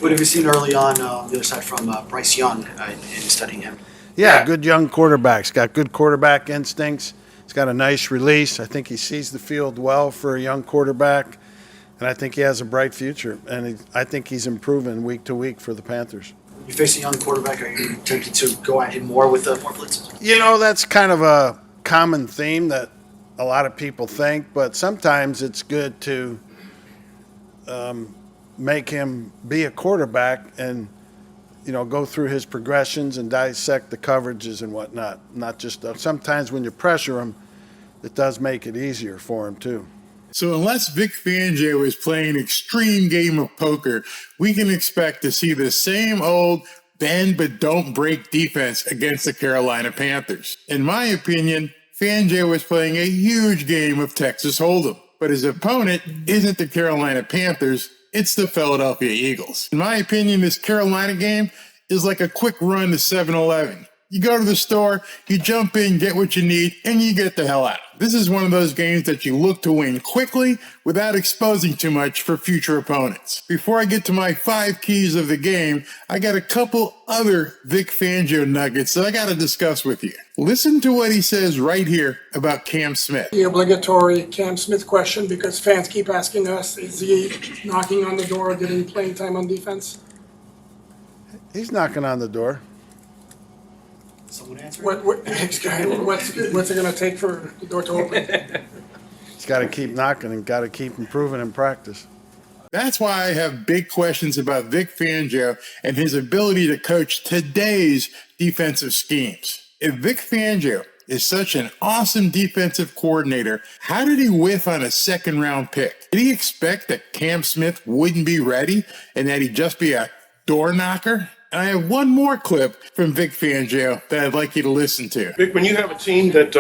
What have you seen early on the other side from Bryce Young in studying him? Yeah, good young quarterback. He's got good quarterback instincts. He's got a nice release. I think he sees the field well for a young quarterback, and I think he has a bright future. And I think he's improving week to week for the Panthers. You face a young quarterback, are you tempted to go at him more with more blitzes? You know, that's kind of a common theme that a lot of people think, but sometimes it's good to make him be a quarterback and go through his progressions and dissect the coverages and whatnot. Not just sometimes when you pressure him, it does make it easier for him too. So unless Vic Fangio is playing an extreme game of poker, we can expect to see the same old bend but don't break defense against the Carolina Panthers. In my opinion, Fangio is playing a huge game of Texas Hold'em, but his opponent isn't the Carolina Panthers, it's the Philadelphia Eagles. In my opinion, this Carolina game is like a quick run to 7-Eleven. You go to the store, you jump in, get what you need, and you get the hell out. This is one of those games that you look to win quickly without exposing too much for future opponents. Before I get to my 5 keys of the game, I got a couple other Vic Fangio nuggets that I got to discuss with you. Listen to what he says right here about Cam Smith. The obligatory Cam Smith question, because fans keep asking us, is he knocking on the door, getting playing time on defense? He's knocking on the door. Someone answer? What's it going to take for the door to open? He's got to keep knocking and got to keep improving in practice. That's why I have big questions about Vic Fangio and his ability to coach today's defensive schemes. If Vic Fangio is such an awesome defensive coordinator, how did he whiff on a second-round pick? Did he expect that Cam Smith wouldn't be ready and that he'd just be a door knocker? And I have one more clip from Vic Fangio that I'd like you to listen to. Vic, when you have a team that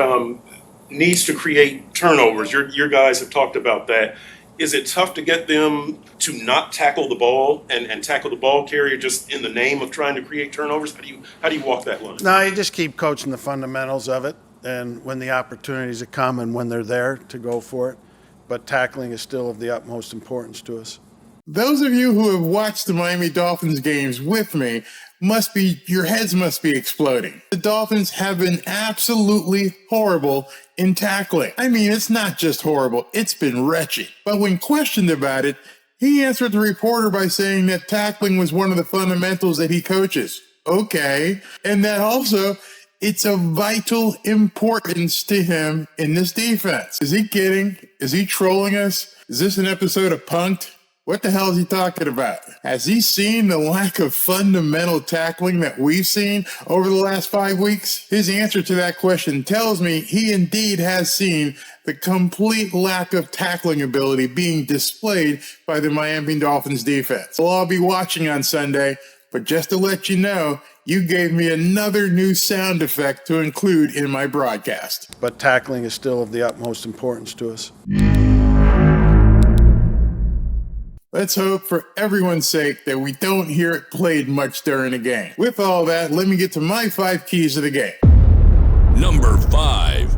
needs to create turnovers, your guys have talked about that. Is it tough to get them to not tackle the ball and tackle the ball carrier just in the name of trying to create turnovers? How do you walk that line? No, you just keep coaching the fundamentals of it, and when the opportunities come and when they're there to go for it. But tackling is still of the utmost importance to us. Those of you who have watched the Miami Dolphins games with me your heads must be exploding. The Dolphins have been absolutely horrible in tackling. I mean, it's not just horrible, it's been wretched. But when questioned about it, he answered the reporter by saying that tackling was one of the fundamentals that he coaches. Okay. And that also, it's of vital importance to him in this defense. Is he kidding? Is he trolling us? Is this an episode of Punk'd? What the hell is he talking about? Has he seen the lack of fundamental tackling that we've seen over the last 5 weeks? His answer to that question tells me he indeed has seen the complete lack of tackling ability being displayed by the Miami Dolphins defense. Well, I'll be watching on Sunday, but just to let you know, you gave me another new sound effect to include in my broadcast. But tackling is still of the utmost importance to us. Let's hope for everyone's sake that we don't hear it played much during the game. With all that, let me get to my 5 keys of the game. Number 5.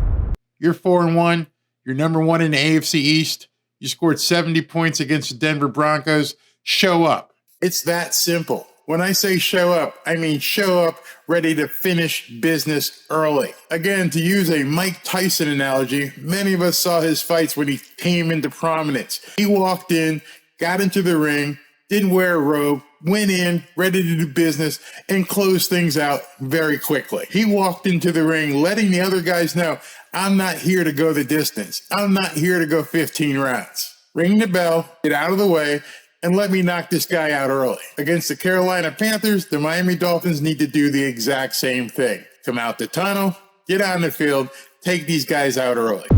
You're 4-1. You're number 1 in the AFC East. You scored 70 points against the Denver Broncos. Show up. It's that simple. When I say show up, I mean show up ready to finish business early. Again, to use a Mike Tyson analogy, many of us saw his fights when he came into prominence. He walked in, got into the ring, didn't wear a robe, went in, ready to do business, and closed things out very quickly. He walked into the ring letting the other guys know, I'm not here to go the distance. I'm not here to go 15 rounds. Ring the bell, get out of the way, and let me knock this guy out early. Against the Carolina Panthers, the Miami Dolphins need to do the exact same thing. Come out the tunnel, get on the field, take these guys out early.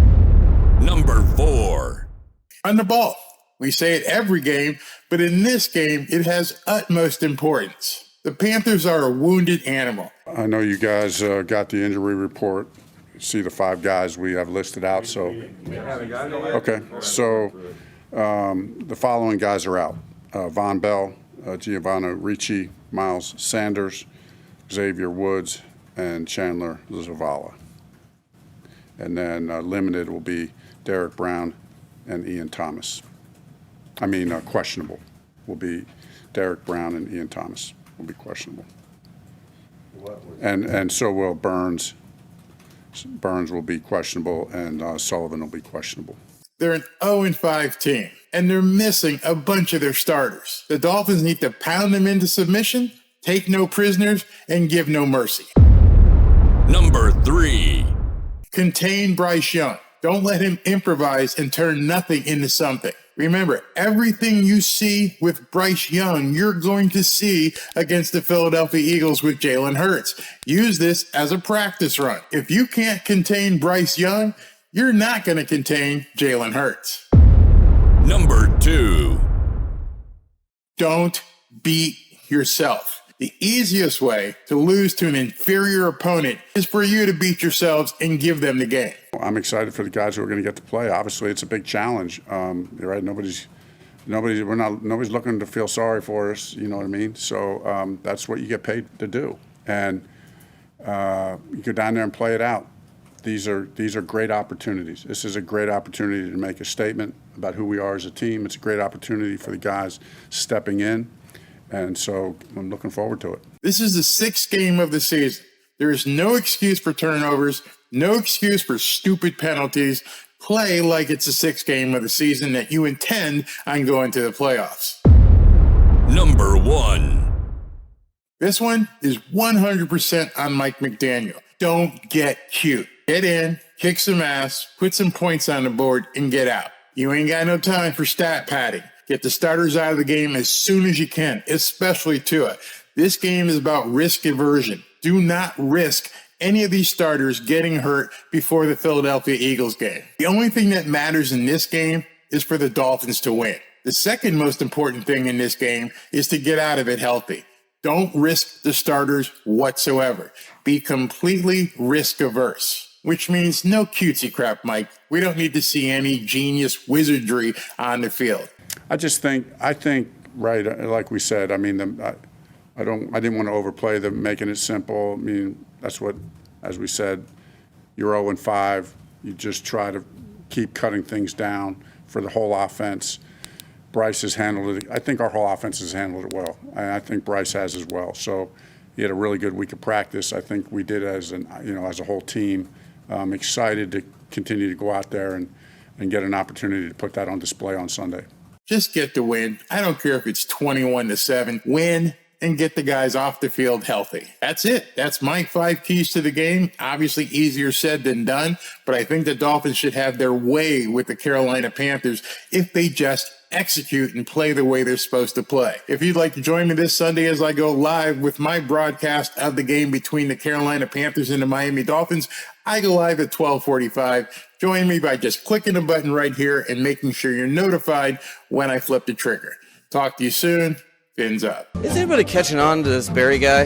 Number 4. On the ball. We say it every game, but in this game, it has utmost importance. The Panthers are a wounded animal. I know you guys got the injury report. See the 5 guys we have listed out. So, okay. So the following guys are out: Von Bell, Giovanni Ricci, Miles Sanders, Xavier Woods, and Chandler Zavala. And then limited will be Derek Brown and Ian Thomas. Questionable will be Derek Brown and Ian Thomas will be questionable. And so will Burns. Burns will be questionable, and Sullivan will be questionable. They're an 0-5 team, and they're missing a bunch of their starters. The Dolphins need to pound them into submission, take no prisoners, and give no mercy. Number 3. Contain Bryce Young. Don't let him improvise and turn nothing into something. Remember, everything you see with Bryce Young, you're going to see against the Philadelphia Eagles with Jalen Hurts. Use this as a practice run. If you can't contain Bryce Young, you're not going to contain Jalen Hurts. Number 2. Don't beat yourself. The easiest way to lose to an inferior opponent is for you to beat yourselves and give them the game. I'm excited for the guys who are going to get to play. Obviously, it's a big challenge. You're right. Nobody's looking to feel sorry for us. You know what I mean? So that's what you get paid to do. And you go down there and play it out. These are great opportunities. This is a great opportunity to make a statement about who we are as a team. It's a great opportunity for the guys stepping in. And so I'm looking forward to it. This is the 6th game of the season. There is no excuse for turnovers, no excuse for stupid penalties. Play like it's the 6th game of the season that you intend on going to the playoffs. Number 1. This one is 100% on Mike McDaniel. Don't get cute. Get in, kick some ass, put some points on the board, and get out. You ain't got no time for stat padding. Get the starters out of the game as soon as you can, especially Tua. This game is about risk aversion. Do not risk any of these starters getting hurt before the Philadelphia Eagles game. The only thing that matters in this game is for the Dolphins to win. The second most important thing in this game is to get out of it healthy. Don't risk the starters whatsoever. Be completely risk averse, which means no cutesy crap, Mike. We don't need to see any genius wizardry on the field. I think, right, like we said, I mean, I didn't want to overplay them, making it simple. I mean, that's what, as we said, you're 0-5. You just try to keep cutting things down for the whole offense. Bryce has handled it. I think our whole offense has handled it well. And I think Bryce has as well. So he had a really good week of practice. I think we did as a whole team. I'm excited to continue to go out there and get an opportunity to put that on display on Sunday. Just get the win. I don't care if it's 21-7. Win and get the guys off the field healthy. That's it. That's my 5 keys to the game. Obviously easier said than done, but I think the Dolphins should have their way with the Carolina Panthers if they just execute and play the way they're supposed to play. If you'd like to join me this Sunday as I go live with my broadcast of the game between the Carolina Panthers and the Miami Dolphins, I go live at 12:45. Join me by just clicking the button right here and making sure you're notified when I flip the trigger. Talk to you soon. Fins up. Is anybody catching on to this Barry guy?